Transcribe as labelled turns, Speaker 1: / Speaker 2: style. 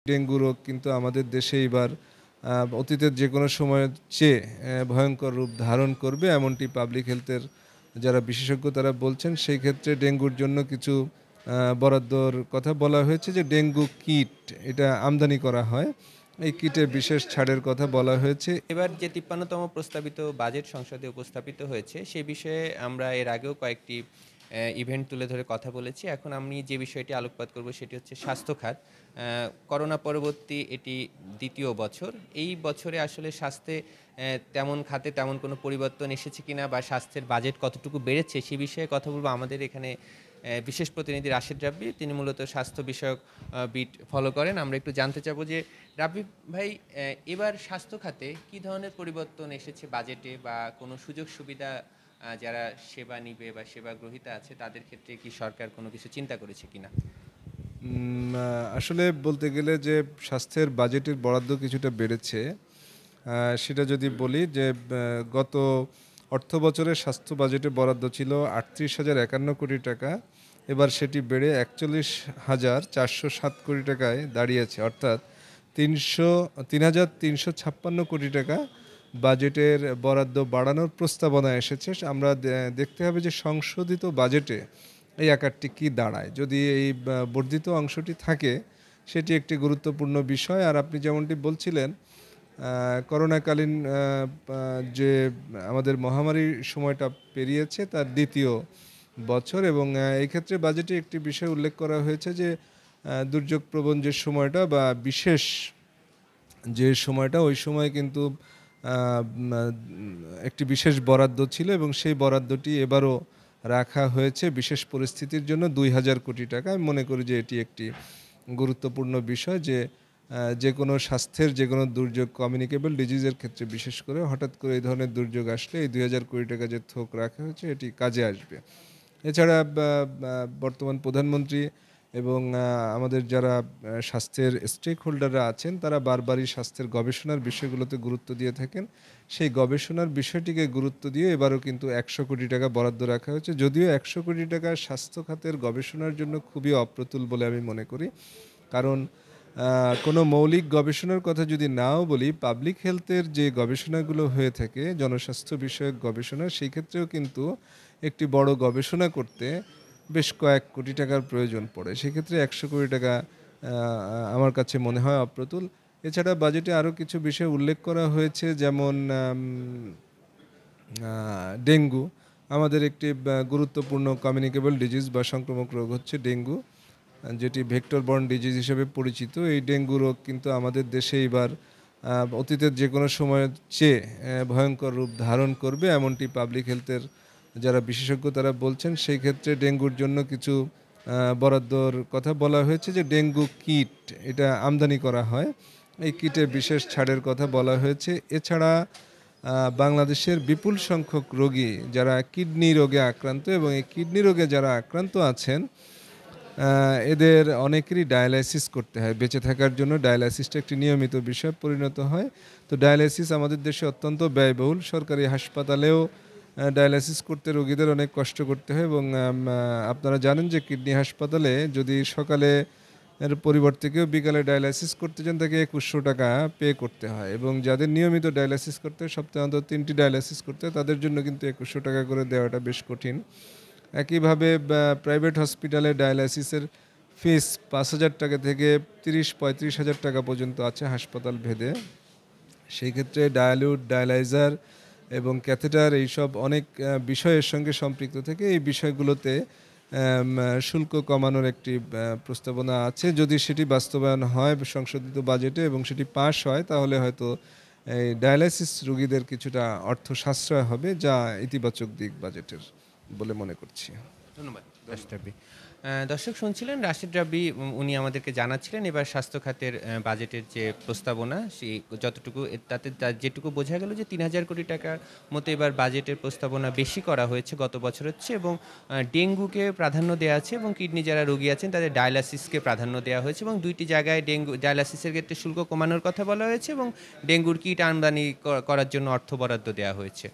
Speaker 1: Dengue রোগ কিন্তু আমাদের দেশে এবার অতীতের যে কোনো সময়ের চেয়ে ভয়ঙ্কর রূপ ধারণ করবে এমনটি পাবলিক হেলথের যারা বিশেষজ্ঞ তারা বলছেন। সেই ক্ষেত্রে ডেঙ্গুর জন্য কিছু বরাদ্দর কথা বলা হয়েছে যে ডেঙ্গু কিট এটা আমদানি করা হয়। এই কিটে বিশেষ ছাড়ের কথা বলা হয়েছে।
Speaker 2: এবার যে ৫৩তম প্রস্তাবিত বাজেট সংসদে উপস্থাপিত হয়েছে সে বিষয়ে আমরা এর আগেও কয়েকটি ইভেন্ট তুলে ধরে কথা বলেছি। এখন আমি যে বিষয়টি আলোকপাত করব সেটি হচ্ছে স্বাস্থ্য খাত। করোনা পরবর্তী এটি ২য় বছর। এই বছরে আসলে স্বাস্থ্যে তেমন খাতে তেমন কোনো পরিবর্তন এসেছে কিনা বা স্বাস্থ্যের বাজেট কতটুকু বেড়েছে সে বিষয়ে কথা বলব আমাদের এখানে বিশেষ প্রতিনিধি রাশেদ রাব্বি। তিনি মূলত স্বাস্থ্য বিষয়ক বিট ফলো করেন। আমরা একটু জানতে চাবো যে রাব্বি ভাই, এবার স্বাস্থ্য খাতে কি ধরনের পরিবর্তন এসেছে বাজেটে বা কোনো সুযোগ সুবিধা যারা সেবা নিবে বা সেবা গ্রহীতা আছে তাদের ক্ষেত্রে কি সরকার কোনো কিছু চিন্তা করেছে কিনা?
Speaker 1: আসলে বলতে গেলে যে স্বাস্থ্যের বাজেটের বরাদ্দ কিছুটা বেড়েছে। সেটা যদি বলি যে গত অর্থ বছরে স্বাস্থ্য বাজেটে বরাদ্দ ছিল ৩৮,০৫১ কোটি টাকা। এবার সেটি বেড়ে ৪১,৪০৭ কোটি টাকায় দাঁড়িয়েছে। অর্থাৎ ৩,৩৫৬ কোটি টাকা বাজেটের বরাদ্দ বাড়ানোর প্রস্তাবনা এসেছে। আমরা দেখতে হবে যে সংশোধিত বাজেটে এই আকারটি কি দাঁড়ায়। যদি এই বর্ধিত অংশটি থাকে সেটি একটি গুরুত্বপূর্ণ বিষয়। আর আপনি যেমনটি বলছিলেন করোনাকালীন যে আমাদের মহামারীর সময়টা পেরিয়েছে তার ২য় বছর এবং এই ক্ষেত্রে বাজেটে একটি বিষয় উল্লেখ করা হয়েছে যে দুর্যোগ প্রবণ যে সময়টা বা বিশেষ যে সময়টা ওই সময় কিন্তু একটি বিশেষ বরাদ্দ ছিল এবং সেই বরাদ্দটি এবারও রাখা হয়েছে বিশেষ পরিস্থিতির জন্য ২,০০০ কোটি টাকা। আমি মনে করি যে এটি একটি গুরুত্বপূর্ণ বিষয় যে যে কোনো স্বাস্থ্যের যে কোনো দুর্যোগ কমিউনিকেবল ডিজিজের ক্ষেত্রে বিশেষ করে হঠাৎ করে এই ধরনের দুর্যোগ আসলে এই ২,০০০ কোটি টাকা যে থোক রাখা হয়েছে এটি কাজে আসবে। এছাড়া বর্তমান প্রধানমন্ত্রী এবং আমাদের যারা স্বাস্থ্যের স্টেক হোল্ডাররা আছেন তারা বারবারই স্বাস্থ্যের গবেষণার বিষয়গুলোতে গুরুত্ব দিয়ে থাকেন। সেই গবেষণার বিষয়টিকে গুরুত্ব দিয়ে এবারও কিন্তু ১০০ কোটি টাকা বরাদ্দ রাখা হয়েছে। যদিও ১০০ কোটি টাকা স্বাস্থ্য খাতের গবেষণার জন্য খুবই অপ্রতুল বলে আমি মনে করি। কারণ কোনো মৌলিক গবেষণার কথা যদি নাও বলি, পাবলিক হেলথের যে গবেষণাগুলো হয়ে থাকে, জনস্বাস্থ্য বিষয়ক গবেষণা, সেই ক্ষেত্রেও কিন্তু একটি বড় গবেষণা করতে বেশ কয়েক কোটি টাকার প্রয়োজন পড়ে। সেক্ষেত্রে ১০০ কোটি টাকা আমার কাছে মনে হয় অপ্রতুল। এছাড়া বাজেটে আরও কিছু বিষয় উল্লেখ করা হয়েছে যেমন ডেঙ্গু। আমাদের একটি গুরুত্বপূর্ণ কমিউনিকেবল ডিজিজ বা সংক্রামক রোগ হচ্ছে ডেঙ্গু। যেটি ভেক্টর বর্ন ডিজিজ হিসেবে পরিচিত। এই ডেঙ্গু রোগ কিন্তু আমাদের দেশে এবার অতীতের যে কোনো সময়ের চেয়ে ভয়ঙ্কর রূপ ধারণ করবে এমনটি পাবলিক হেলথের যারা বিশেষজ্ঞ তারা বলছেন। সেই ক্ষেত্রে ডেঙ্গুর জন্য কিছু বরাদ্দর কথা বলা হয়েছে যে ডেঙ্গু কিট এটা আমদানি করা হয়। এই কিটে বিশেষ ছাড়ের কথা বলা হয়েছে। এছাড়া বাংলাদেশের বিপুল সংখ্যক রোগী যারা কিডনি রোগে আক্রান্ত এবং এই কিডনি রোগে যারা আক্রান্ত আছেন এদের অনেকেরই ডায়ালাইসিস করতে হয়। বেঁচে থাকার জন্য ডায়ালাইসিসটা একটি নিয়মিত বিষয় পরিণত হয়। তো ডায়ালাইসিস আমাদের দেশে অত্যন্ত ব্যয়বহুল। সরকারি হাসপাতালেও ডায়ালাইসিস করতে রোগীদের অনেক কষ্ট করতে হয় এবং আপনারা জানেন যে কিডনি হাসপাতালে যদি সকালে এর পরিবর্তে কেউ বিকালে ডায়ালাইসিস করতে চান তাকে ২১০০ টাকা পে করতে হয় এবং যাদের নিয়মিত ডায়ালাইসিস করতে হয় সপ্তাহে অন্তত ৩টি ডায়ালাইসিস করতে হয় তাদের জন্য কিন্তু ২১০০ টাকা করে দেওয়াটা বেশ কঠিন। একইভাবে প্রাইভেট হসপিটালে ডায়ালাইসিসের ফিস ৫,০০০ টাকা থেকে ৩০-৩৫,০০০ টাকা পর্যন্ত আছে হাসপাতাল ভেদে। সেই ক্ষেত্রে ডায়ালিউড, ডায়ালাইজার এবং ক্যাথেটার এইসব অনেক বিষয়ের সঙ্গে সম্পৃক্ত থেকে এই বিষয়গুলোতে শুল্ক কমানোর একটি প্রস্তাবনা আছে। যদি সেটি বাস্তবায়ন হয় সংশোধিত বাজেটে এবং সেটি পাস হয় তাহলে হয়তো এই ডায়ালাইসিস রোগীদের কিছুটা অর্থ সাশ্রয় হবে যা ইতিবাচক দিক বাজেটের বলে মনে করছি।
Speaker 2: ধন্যবাদ রাশেদ রাব্বি। দর্শক শুনছিলেন রাশেদ রাব্বি, উনি আমাদেরকে জানাচ্ছিলেন এবার স্বাস্থ্য খাতের বাজেটের যে প্রস্তাবনা সেই যতটুকু তাতে যেটুকু বোঝা গেল যে ৩,০০০ কোটি টাকার মতো এবার বাজেটের প্রস্তাবনা বেশি করা হয়েছে গত বছরের চেয়ে এবং ডেঙ্গুকে প্রাধান্য দেওয়া আছে এবং কিডনি যারা রোগী আছেন তাদের ডায়ালাইসিসকে প্রাধান্য দেওয়া হয়েছে এবং ২টি জায়গায় ডায়ালাইসিসের ক্ষেত্রে শুল্ক কমানোর কথা বলা হয়েছে এবং ডেঙ্গুর কিট আমদানি করার জন্য অর্থ বরাদ্দ দেওয়া হয়েছে।